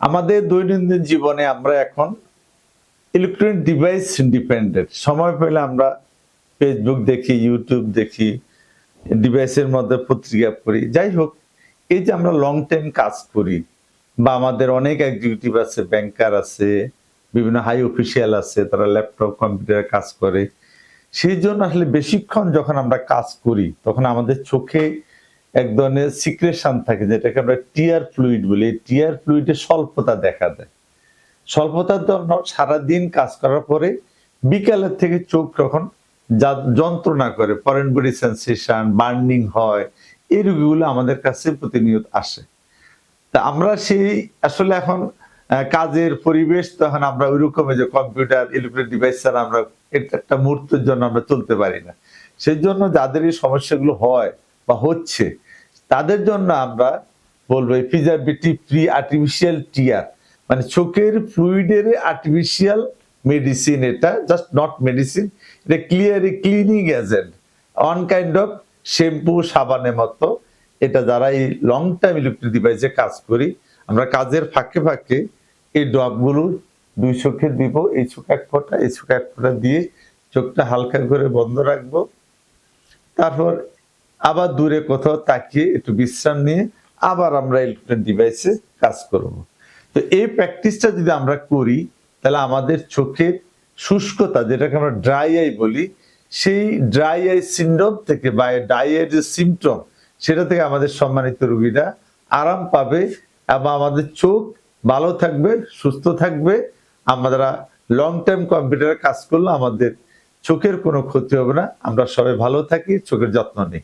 আমাদের দৈনন্দিন জীবনে আমরা এখন ইলেকট্রনিক ডিভাইস ডিপেন্ডেন্ট। সময় পেলে আমরা ফেসবুক দেখি, ইউটিউব দেখি, ডিভাইসের মধ্যে পত্রিকা পড়ি। যাই হোক, এই যে আমরা লং টাইম কাজ করি বা আমাদের অনেক এক্সিকিউটিভ আছে, ব্যাংকার আছে, বিভিন্ন হাই অফিসিয়াল আছে, তারা ল্যাপটপ কম্পিউটারে কাজ করে। সেই জন্য আসলে বেশিক্ষণ যখন আমরা কাজ করি তখন আমাদের চোখে এক ধরনের সিক্রেশন থাকে, যেটাকে আমরা টিয়ার ফ্লুইড বলি। টিয়ার ফ্লুইডে স্বল্পতা দেখা দেয়। স্বল্পতার জন্য সারাদিন কাজ করার পরে বিকালের থেকে চোখ তখন যন্ত্রণা করে, ফরেন বডি সেন্সেশন, বার্নিং হয়, এই রোগীগুলো আমাদের কাছে প্রতিনিয়ত আসে। তা আমরা সেই আসলে এখন কাজের পরিবেশ, তখন আমরা ওই রকম যে কম্পিউটার, ইলেকট্রনিক ডিভাইস ছাড়া আমরা একটা মুহূর্তের জন্য আমরা চলতে পারি না। সেই জন্য যাদের এই সমস্যাগুলো হয় বা হচ্ছে, তাদের জন্য আমরা বলবো প্রিজারভেটিভ ফ্রি আর্টিফিশিয়াল টিয়ার, মানে চোখের ফ্লুইডের আর্টিফিশিয়াল মেডিসিন। এটা জাস্ট নট মেডিসিন, এটা cleaning agent, one kind of shampoo, সাবানের মতো। এটা যারা এই লং টাইম ইলেকট্রিক ডিভাইসে কাজ করি, আমরা কাজের ফাঁকে ফাঁকে এই ড্রপগুলো দুই চোখে দিব, এই চোখে এক ফোঁটা, এই চোখে এক ফোঁটা দিয়ে চোখটা হালকা করে বন্ধ রাখবো। তারপর আবার দূরে কোথাও তাকিয়ে একটু বিশ্রাম নিয়ে আবার আমরা ইলেকট্রনিক ডিভাইসে কাজ করব। তো এই প্র্যাকটিসটা যদি আমরা করি, তাহলে আমাদের চোখের শুষ্কতা, যেটাকে আমরা ড্রাই আই বলি, সেই ড্রাই আই সিনড্রোম থেকে বা ড্রাই আই যে সিমটম, সেটা থেকে আমাদের সম্মানিত রোগীরা আরাম পাবে এবং আমাদের চোখ ভালো থাকবে, সুস্থ থাকবে। আমরা লং টাইম কম্পিউটারে কাজ করলে আমাদের চোখের কোনো ক্ষতি হবে না। আমরা সবাই ভালো থাকি, চোখের যত্ন নিই।